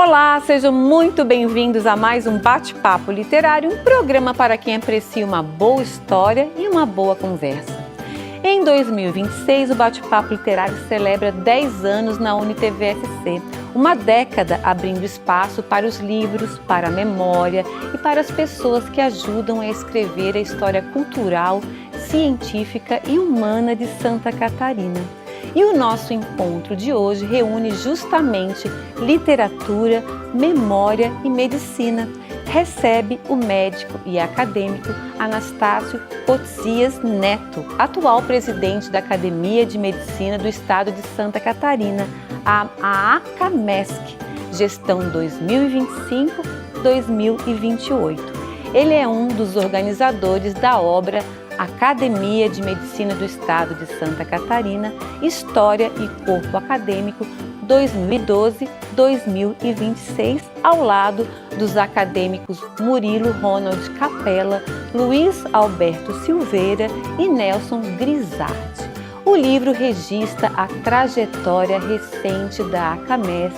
Olá, sejam muito bem-vindos a mais um Bate-Papo Literário, um programa para quem aprecia uma boa história e uma boa conversa. Em 2026, o Bate-Papo Literário celebra 10 anos na UniTV-SC, uma década abrindo espaço para os livros, para a memória e para as pessoas que ajudam a escrever a história cultural, científica e humana de Santa Catarina. E o nosso encontro de hoje reúne justamente literatura, memória e medicina. Recebe o médico e acadêmico Anastácio Cotsias Neto, atual presidente da Academia de Medicina do Estado de Santa Catarina, a ACAMESC, gestão 2025-2028. Ele é um dos organizadores da obra Academia de Medicina do Estado de Santa Catarina, História e Corpo Acadêmico 2012-2026, ao lado dos acadêmicos Murilo Ronald Capella, Luiz Alberto Silveira e Nelson Grisardi. O livro registra a trajetória recente da ACAMESC,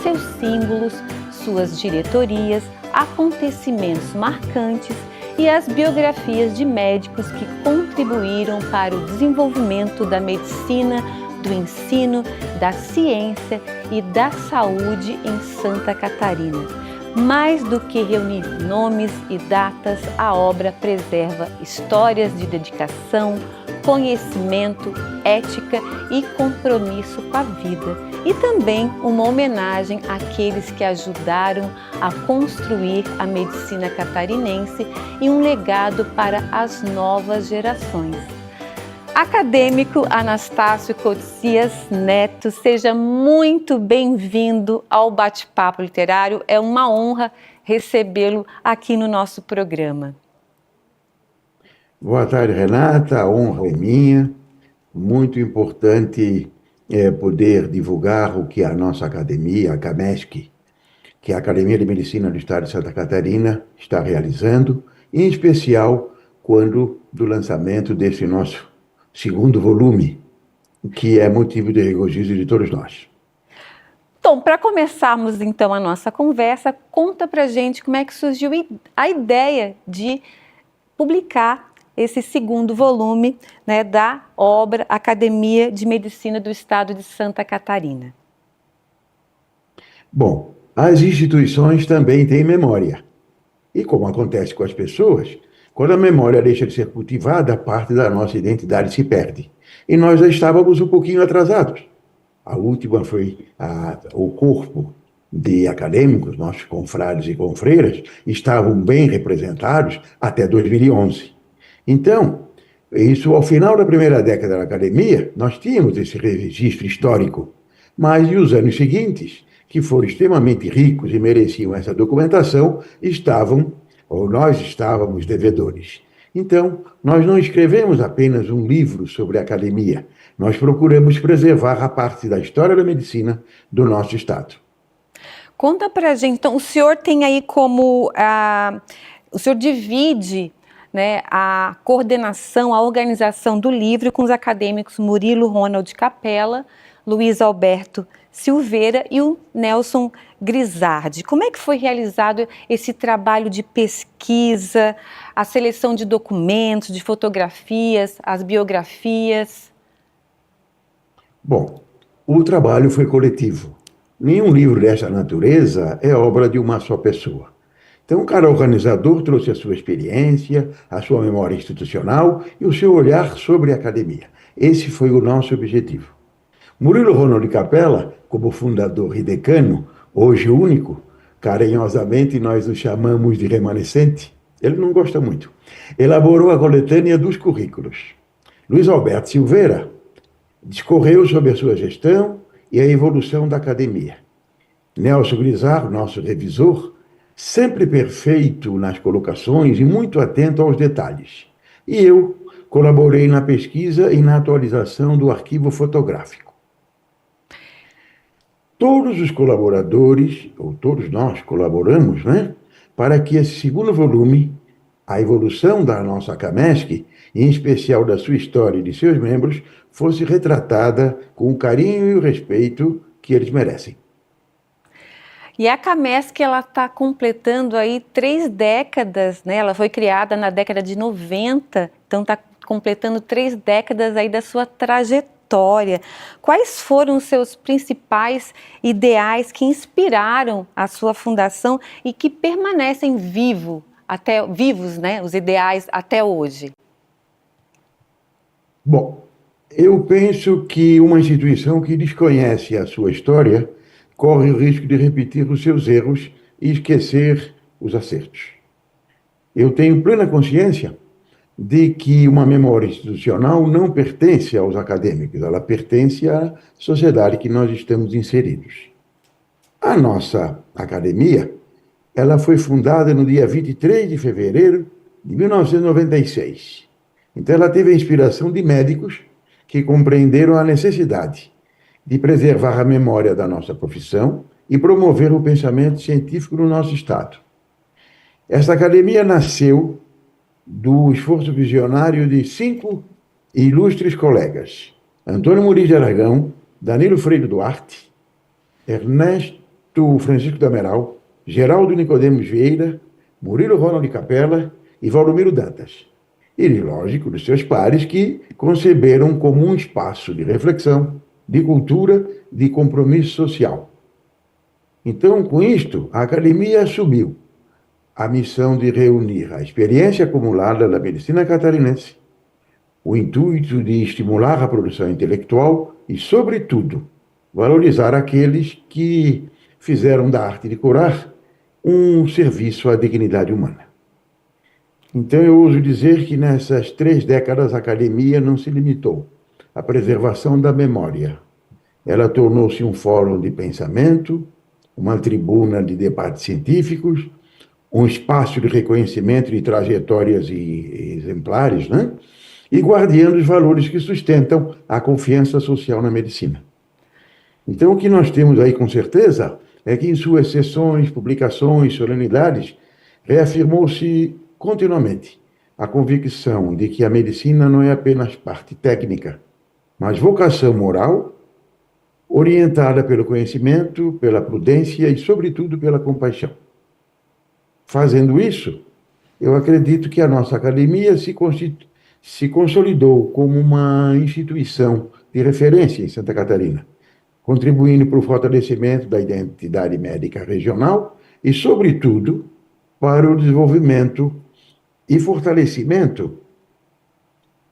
seus símbolos, suas diretorias, acontecimentos marcantes e as biografias de médicos que contribuíram para o desenvolvimento da medicina, do ensino, da ciência e da saúde em Santa Catarina. Mais do que reunir nomes e datas, a obra preserva histórias de dedicação, conhecimento, ética e compromisso com a vida. E também uma homenagem àqueles que ajudaram a construir a medicina catarinense e um legado para as novas gerações. Acadêmico Anastácio Cotsias Neto, seja muito bem-vindo ao Bate-Papo Literário. É uma honra recebê-lo aqui no nosso programa. Boa tarde, Renata. A honra é minha. Muito importante poder divulgar o que a nossa academia, a ACAMESC, que é a Academia de Medicina do Estado de Santa Catarina, está realizando, em especial quando do lançamento desse nosso segundo volume, que é motivo de regozijo de todos nós. Bom, para começarmos então a nossa conversa, conta pra gente como é que surgiu a ideia de publicar esse segundo volume, né, da obra Academia de Medicina do Estado de Santa Catarina. Bom, as instituições também têm memória. E como acontece com as pessoas, quando a memória deixa de ser cultivada, parte da nossa identidade se perde. E nós já estávamos um pouquinho atrasados. A última foi o corpo de acadêmicos, nossos confrades e confreiras, estavam bem representados até 2011. Então, isso ao final da primeira década da academia, nós tínhamos esse registro histórico. Mas e os anos seguintes, que foram extremamente ricos e mereciam essa documentação, nós estávamos devedores. Então, nós não escrevemos apenas um livro sobre a academia, nós procuramos preservar a parte da história da medicina do nosso estado. Conta pra gente, então, o senhor tem aí como, o senhor divide, né, a coordenação, a organização do livro com os acadêmicos Murilo Ronald Capella, Luiz Alberto Silveira e o Nelson Grisardi. Como é que foi realizado esse trabalho de pesquisa, a seleção de documentos, de fotografias, as biografias? Bom, o trabalho foi coletivo. Nenhum livro dessa natureza é obra de uma só pessoa. Então, cada organizador trouxe a sua experiência, a sua memória institucional e o seu olhar sobre a academia. Esse foi o nosso objetivo. Murilo Ronald Capella, como fundador e decano, hoje único, carinhosamente nós o chamamos de remanescente, ele não gosta muito, elaborou a coletânea dos currículos. Luiz Alberto Silveira discorreu sobre a sua gestão e a evolução da academia. Nelson Grisardi, nosso revisor, sempre perfeito nas colocações e muito atento aos detalhes. E eu colaborei na pesquisa e na atualização do arquivo fotográfico. Todos os colaboradores, ou todos nós colaboramos, né, para que esse segundo volume, a evolução da nossa ACAMESC, em especial da sua história e de seus membros, fosse retratada com o carinho e o respeito que eles merecem. E a Camesc, ela está completando aí 3 décadas, né? Ela foi criada na década de 90, então está completando 3 décadas aí da sua trajetória. Quais foram os seus principais ideais que inspiraram a sua fundação e que permanecem vivos, né? Os ideais até hoje? Bom, eu penso que uma instituição que desconhece a sua história corre o risco de repetir os seus erros e esquecer os acertos. Eu tenho plena consciência de que uma memória institucional não pertence aos acadêmicos, ela pertence à sociedade que nós estamos inseridos. A nossa academia, ela foi fundada no dia 23 de fevereiro de 1996. Então ela teve a inspiração de médicos que compreenderam a necessidade de preservar a memória da nossa profissão e promover o pensamento científico no nosso Estado. Esta academia nasceu do esforço visionário de 5 ilustres colegas: Antônio Muniz de Aragão, Danilo Freire Duarte, Ernesto Francisco de Amaral, Geraldo Nicodemos Vieira, Murilo Ronald Capella e Valdomiro Dantas. E, lógico, dos seus pares que conceberam como um espaço de reflexão, de cultura, de compromisso social. Então, com isto, a academia assumiu a missão de reunir a experiência acumulada da medicina catarinense, o intuito de estimular a produção intelectual e, sobretudo, valorizar aqueles que fizeram da arte de curar um serviço à dignidade humana. Então, eu ouso dizer que nessas 3 décadas a academia não se limitou à preservação da memória. Ela tornou-se um fórum de pensamento, uma tribuna de debates científicos, um espaço de reconhecimento de trajetórias exemplares, né? E guardiã dos valores que sustentam a confiança social na medicina. Então, o que nós temos aí com certeza é que em suas sessões, publicações, solenidades, reafirmou-se continuamente a convicção de que a medicina não é apenas parte técnica, mas vocação moral, orientada pelo conhecimento, pela prudência e, sobretudo, pela compaixão. Fazendo isso, eu acredito que a nossa academia se consolidou como uma instituição de referência em Santa Catarina, contribuindo para o fortalecimento da identidade médica regional e, sobretudo, para o desenvolvimento e fortalecimento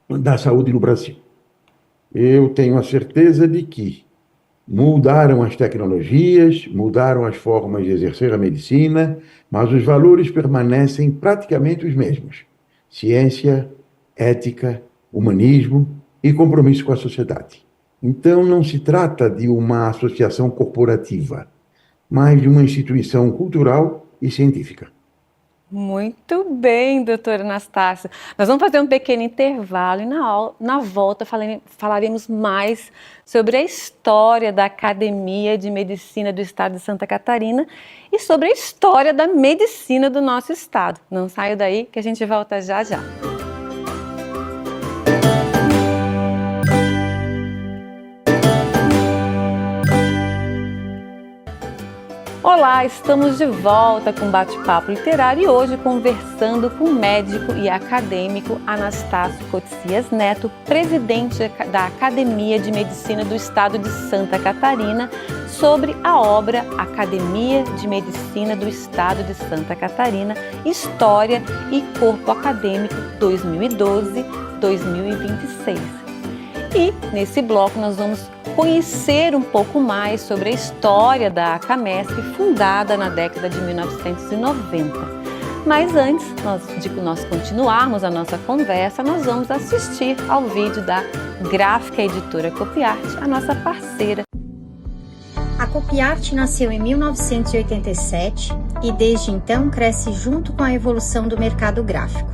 da saúde no Brasil. Eu tenho a certeza de que mudaram as tecnologias, mudaram as formas de exercer a medicina, mas os valores permanecem praticamente os mesmos: ciência, ética, humanismo e compromisso com a sociedade. Então, não se trata de uma associação corporativa, mas de uma instituição cultural e científica. Muito bem, doutor Anastácio. Nós vamos fazer um pequeno intervalo e na volta falaremos mais sobre a história da Academia de Medicina do Estado de Santa Catarina e sobre a história da medicina do nosso estado. Não saia daí que a gente volta já já. Olá, estamos de volta com Bate-Papo Literário e hoje conversando com o médico e acadêmico Anastácio Cotzias Neto, presidente da Academia de Medicina do Estado de Santa Catarina, sobre a obra Academia de Medicina do Estado de Santa Catarina, História e Corpo Acadêmico 2012-2026. E nesse bloco nós vamos conhecer um pouco mais sobre a história da Camesc, fundada na década de 1990. Mas antes de nós continuarmos a nossa conversa, nós vamos assistir ao vídeo da Gráfica Editora Copiarte, a nossa parceira. A Copiarte nasceu em 1987 e desde então cresce junto com a evolução do mercado gráfico.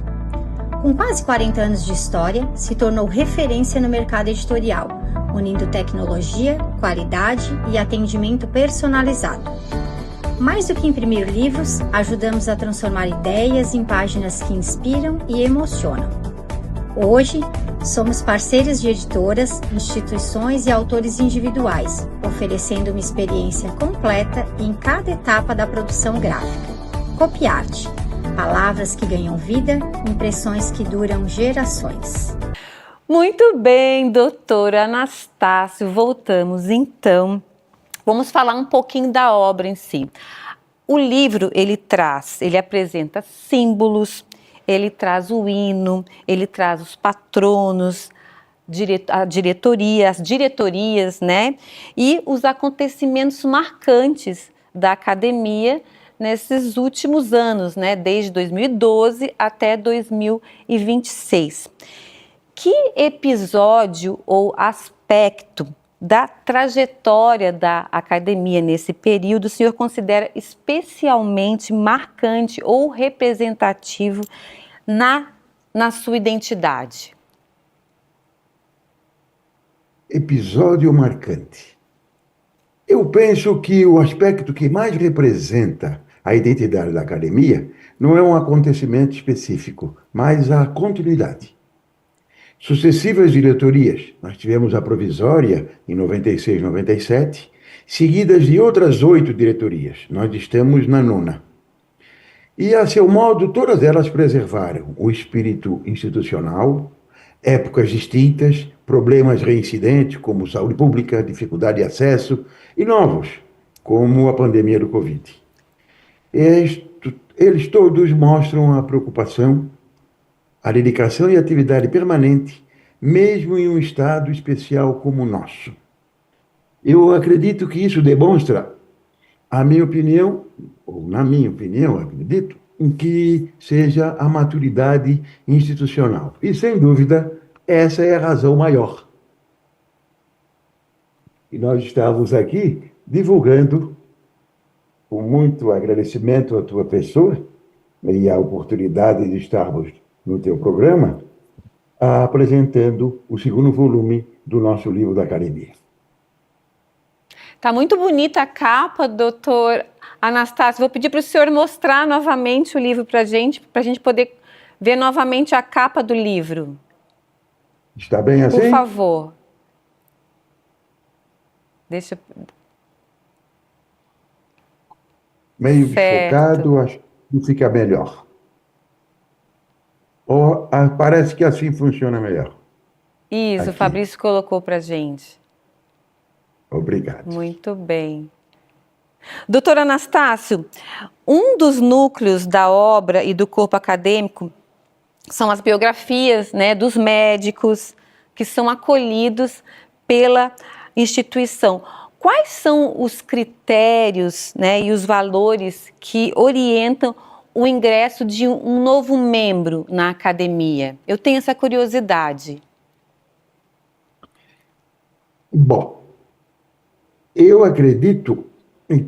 Com quase 40 anos de história, se tornou referência no mercado editorial, unindo tecnologia, qualidade e atendimento personalizado. Mais do que imprimir livros, ajudamos a transformar ideias em páginas que inspiram e emocionam. Hoje, Somos parceiros de editoras, instituições e autores individuais, oferecendo uma experiência completa em cada etapa da produção gráfica. Copiarte. Palavras que ganham vida, impressões que duram gerações. Muito bem, doutora Anastácio, voltamos então. Vamos falar um pouquinho da obra em si. O livro, ele apresenta símbolos, ele traz o hino, ele traz os patronos, as diretorias, né? E os acontecimentos marcantes da academia nesses últimos anos, né? Desde 2012 até 2026. Que episódio ou aspecto da trajetória da academia nesse período o senhor considera especialmente marcante ou representativo na sua identidade? Episódio marcante. Eu penso que o aspecto que mais representa a identidade da academia não é um acontecimento específico, mas a continuidade. Sucessivas diretorias, nós tivemos a provisória em 96, 97, seguidas de outras 8 diretorias, nós estamos na 9ª. E, a seu modo, todas elas preservaram o espírito institucional, épocas distintas, problemas reincidentes, como saúde pública, dificuldade de acesso, e novos, como a pandemia do Covid. Eles todos mostram a preocupação, a dedicação e a atividade permanente, mesmo em um estado especial como o nosso. Eu acredito que isso demonstra, na minha opinião, acredito, em que seja a maturidade institucional. E, sem dúvida, essa é a razão maior. E nós estamos aqui divulgando, com muito agradecimento à tua pessoa e a oportunidade de estarmos no teu programa, apresentando o 2º volume do nosso livro da academia. Tá muito bonita a capa, doutor Anastácio. Vou pedir para o senhor mostrar novamente o livro para a gente poder ver novamente a capa do livro. Está bem assim? Por favor. Deixa eu... Meio desfocado, acho que fica melhor. Parece que assim funciona melhor. Isso, aqui. O Fabrício colocou para a gente. Obrigado. Muito bem. Doutor Anastácio, um dos núcleos da obra e do corpo acadêmico são as biografias, né, dos médicos que são acolhidos pela instituição. Quais são os critérios, né, e os valores que orientam o ingresso de um novo membro na academia? Eu tenho essa curiosidade. Bom, eu acredito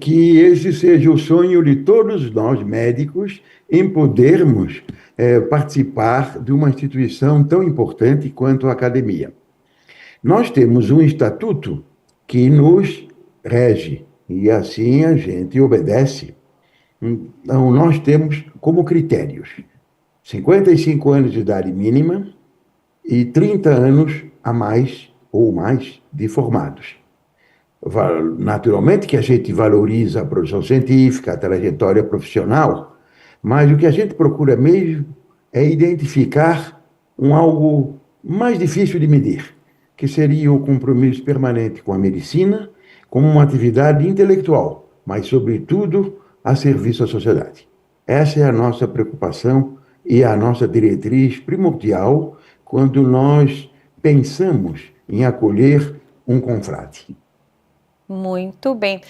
que esse seja o sonho de todos nós médicos em podermos participar de uma instituição tão importante quanto a academia. Nós temos um estatuto que nos rege e assim a gente obedece. Então, nós temos como critérios 55 anos de idade mínima e 30 anos a mais ou mais de formados. Naturalmente que a gente valoriza a produção científica, a trajetória profissional, mas o que a gente procura mesmo é identificar algo mais difícil de medir, que seria o compromisso permanente com a medicina, como uma atividade intelectual, mas, sobretudo, a serviço à sociedade. Essa é a nossa preocupação e a nossa diretriz primordial quando nós pensamos em acolher um confrade. Muito bem.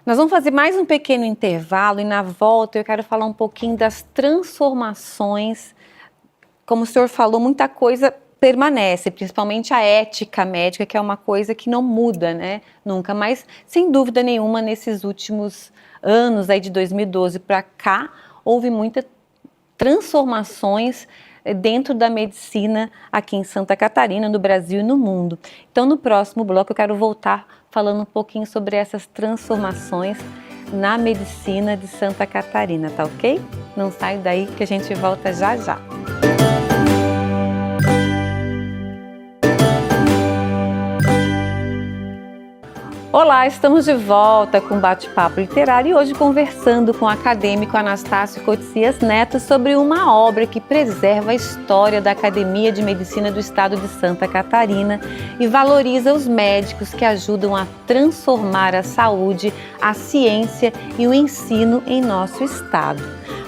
Nós vamos fazer mais um pequeno intervalo e na volta eu quero falar um pouquinho das transformações. Como o senhor falou, muita coisa permanece, principalmente a ética médica, que é uma coisa que não muda, né? Nunca, mas sem dúvida nenhuma nesses últimos anos, aí de 2012 para cá, houve muitas transformações dentro da medicina aqui em Santa Catarina, no Brasil e no mundo. Então, no próximo bloco, eu quero voltar falando um pouquinho sobre essas transformações na medicina de Santa Catarina, tá ok? Não sai daí que a gente volta já já. Olá, estamos de volta com Bate-Papo Literário e hoje conversando com o acadêmico Anastácio Cotzias Neto sobre uma obra que preserva a história da Academia de Medicina do Estado de Santa Catarina e valoriza os médicos que ajudam a transformar a saúde, a ciência e o ensino em nosso estado.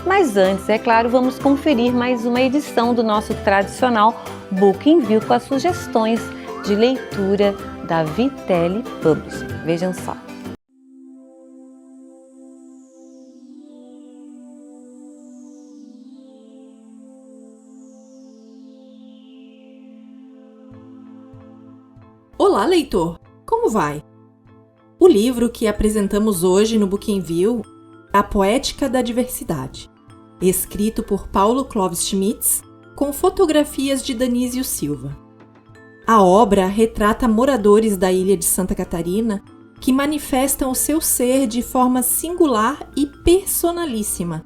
Mas antes, é claro, vamos conferir mais uma edição do nosso tradicional Book in View com as sugestões de leitura da Vitelli Publishing. Vejam só. Olá, leitor! Como vai? O livro que apresentamos hoje no Book in View é A Poética da Diversidade, escrito por Paulo Clovis Schmitz, com fotografias de Danísio Silva. A obra retrata moradores da ilha de Santa Catarina que manifestam o seu ser de forma singular e personalíssima.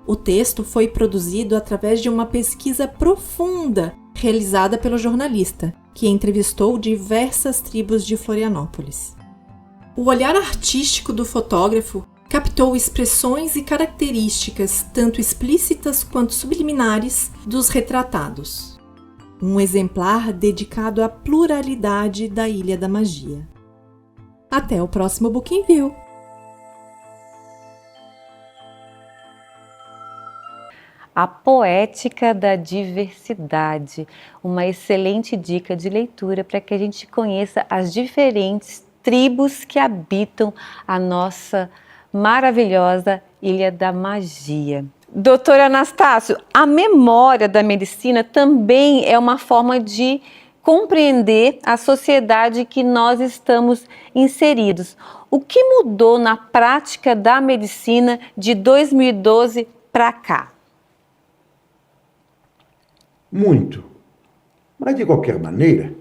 O texto foi produzido através de uma pesquisa profunda realizada pelo jornalista, que entrevistou diversas tribos de Florianópolis. O olhar artístico do fotógrafo captou expressões e características tanto explícitas quanto subliminares dos retratados. Um exemplar dedicado à pluralidade da Ilha da Magia. Até o próximo Book in View! A Poética da Diversidade, uma excelente dica de leitura para que a gente conheça as diferentes tribos que habitam a nossa maravilhosa Ilha da Magia. Doutor Anastácio, a memória da medicina também é uma forma de compreender a sociedade que nós estamos inseridos. O que mudou na prática da medicina de 2012 para cá? Muito. Mas, de qualquer maneira,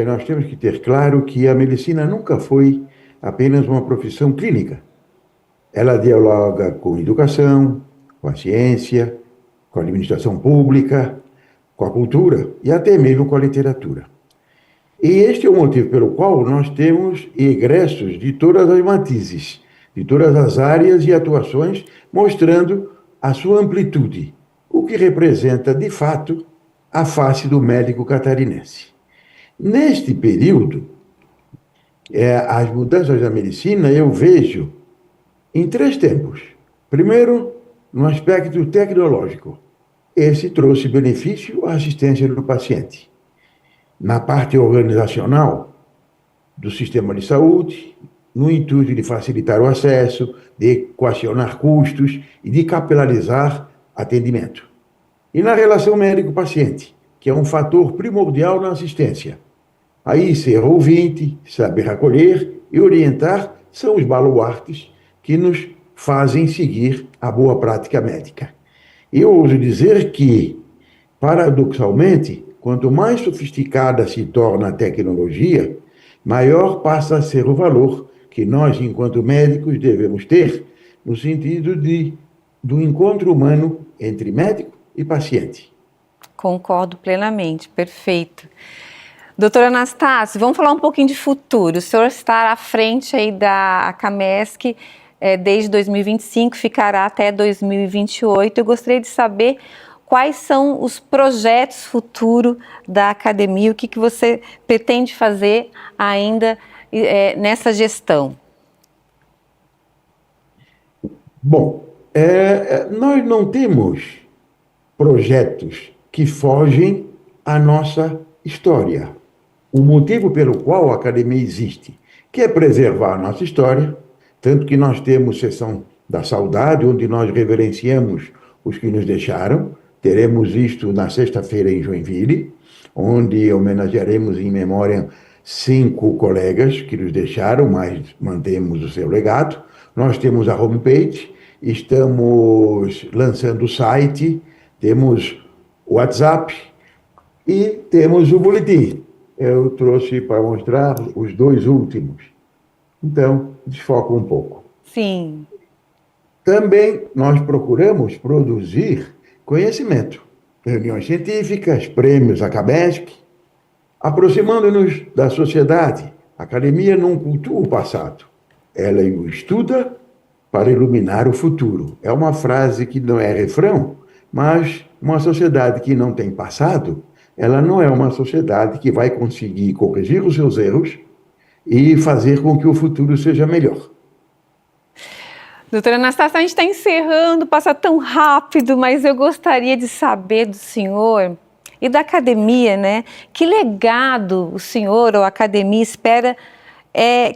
nós temos que ter claro que a medicina nunca foi apenas uma profissão clínica. Ela dialoga com a educação, com a ciência, com a administração pública, com a cultura e até mesmo com a literatura. E este é o motivo pelo qual nós temos egressos de todas as matizes, de todas as áreas e atuações, mostrando a sua amplitude, o que representa, de fato, a face do médico catarinense. Neste período, as mudanças da medicina eu vejo em 3 tempos. Primeiro, no aspecto tecnológico. Esse trouxe benefício à assistência do paciente. Na parte organizacional do sistema de saúde, no intuito de facilitar o acesso, de equacionar custos e de capilarizar atendimento. E na relação médico-paciente, que é um fator primordial na assistência. Aí, ser ouvinte, saber acolher e orientar são os baluartes que nos fazem seguir a boa prática médica. Eu ouso dizer que, paradoxalmente, quanto mais sofisticada se torna a tecnologia, maior passa a ser o valor que nós, enquanto médicos, devemos ter no sentido do encontro humano entre médico e paciente. Concordo plenamente, perfeito. Doutor Anastácio, vamos falar um pouquinho de futuro. O senhor está à frente aí da ACAMESC desde 2025, ficará até 2028. Eu gostaria de saber quais são os projetos futuros da academia, o que você pretende fazer ainda nessa gestão? Bom, nós não temos projetos que fogem à nossa história. O motivo pelo qual a academia existe, que é preservar a nossa história, tanto que nós temos sessão da saudade, onde nós reverenciamos os que nos deixaram. Teremos isto na sexta-feira em Joinville, onde homenagearemos em memória 5 colegas que nos deixaram, mas mantemos o seu legado. Nós temos a homepage, estamos lançando o site, temos o WhatsApp e temos o boletim. Eu trouxe para mostrar os 2 últimos. Então, desfoca um pouco. Sim. Também nós procuramos produzir conhecimento. Reuniões científicas, prêmios ACAMESC, aproximando-nos da sociedade, A academia não cultua o passado, ela o estuda para iluminar o futuro. É uma frase que não é refrão, mas uma sociedade que não tem passado, ela não é uma sociedade que vai conseguir corrigir os seus erros e fazer com que o futuro seja melhor. Doutora Anastácia, a gente está encerrando, passa tão rápido, mas eu gostaria de saber do senhor e da academia, né? Que legado o senhor ou a academia espera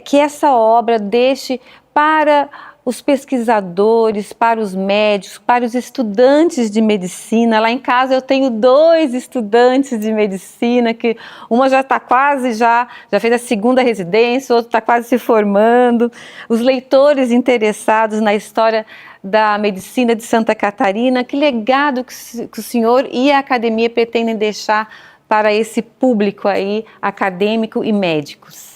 que essa obra deixe para os pesquisadores, para os médicos, para os estudantes de medicina. Lá em casa eu tenho 2 estudantes de medicina, que uma já está quase, já fez a 2ª residência, o outro está quase se formando. Os leitores interessados na história da medicina de Santa Catarina, que legado que o senhor e a academia pretendem deixar para esse público aí, acadêmico e médicos?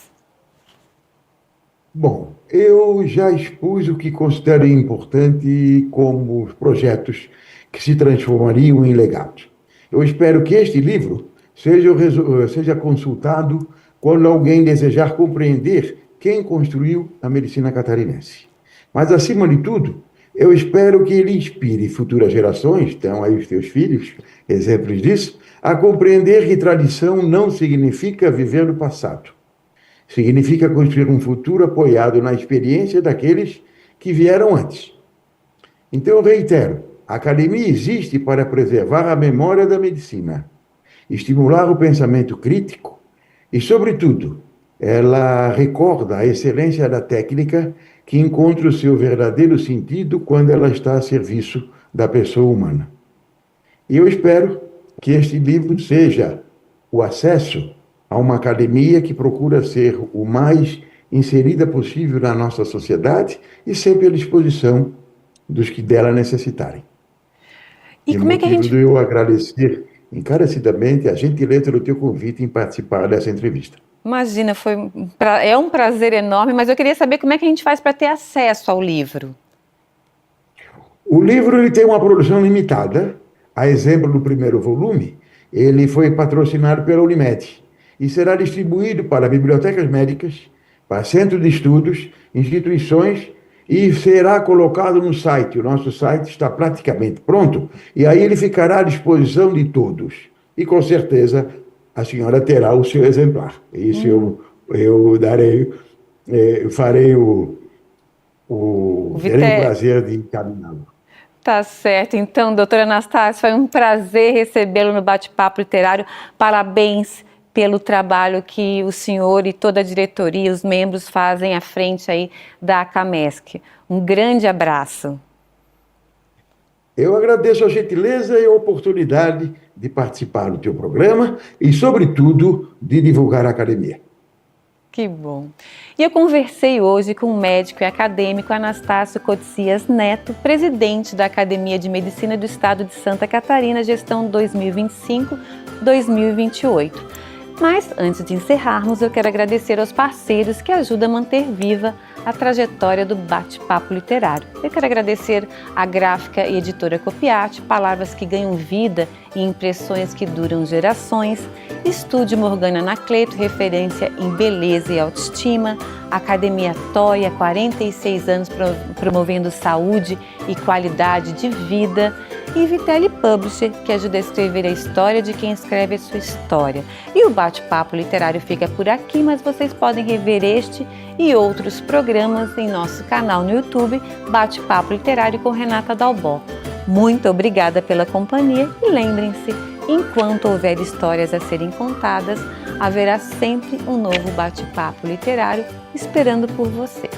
Bom, eu já expus o que considero importante como os projetos que se transformariam em legados. Eu espero que este livro seja consultado quando alguém desejar compreender quem construiu a medicina catarinense. Mas, acima de tudo, eu espero que ele inspire futuras gerações, estão aí os teus filhos, exemplos disso, a compreender que tradição não significa viver no passado. Significa construir um futuro apoiado na experiência daqueles que vieram antes. Então, eu reitero, a academia existe para preservar a memória da medicina, estimular o pensamento crítico e, sobretudo, ela recorda a excelência da técnica que encontra o seu verdadeiro sentido quando ela está a serviço da pessoa humana. E eu espero que este livro seja o acesso a uma academia que procura ser o mais inserida possível na nossa sociedade e sempre à disposição dos que dela necessitarem. E como é que a gente... eu agradecer encarecidamente a gentileza do teu convite em participar dessa entrevista. Imagina, é um prazer enorme, mas eu queria saber como é que a gente faz para ter acesso ao livro. O livro ele tem uma produção limitada. A exemplo do primeiro volume, ele foi patrocinado pela Unimed e será distribuído para bibliotecas médicas, para centros de estudos, instituições e será colocado no site. O nosso site está praticamente pronto e aí ele ficará à disposição de todos. E com certeza a senhora terá o seu exemplar. Isso eu darei, farei terei o prazer de encaminhá-lo. Tá certo. Então, doutora Anastácia, foi um prazer recebê-lo no Bate-Papo Literário. Parabéns pelo trabalho que o senhor e toda a diretoria, os membros fazem à frente aí da ACAMESC. Um grande abraço. Eu agradeço a gentileza e a oportunidade de participar do teu programa e, sobretudo, de divulgar a academia. Que bom. E eu conversei hoje com o médico e acadêmico Anastácio Cotcias Neto, presidente da Academia de Medicina do Estado de Santa Catarina, gestão 2025-2028. Mas, antes de encerrarmos, eu quero agradecer aos parceiros que ajudam a manter viva a trajetória do Bate-Papo Literário. Eu quero agradecer a gráfica e editora Copiate, palavras que ganham vida e impressões que duram gerações. Estúdio Morgana Anacleto, referência em beleza e autoestima. Academia Toia, 46 anos promovendo saúde e qualidade de vida. E Vitelli Publisher, que ajuda a escrever a história de quem escreve a sua história. E o Bate-Papo Literário fica por aqui, mas vocês podem rever este e outros programas em nosso canal no YouTube, Bate-Papo Literário com Renata Dalbó. Muito obrigada pela companhia e lembrem-se, enquanto houver histórias a serem contadas, haverá sempre um novo Bate-Papo Literário esperando por você.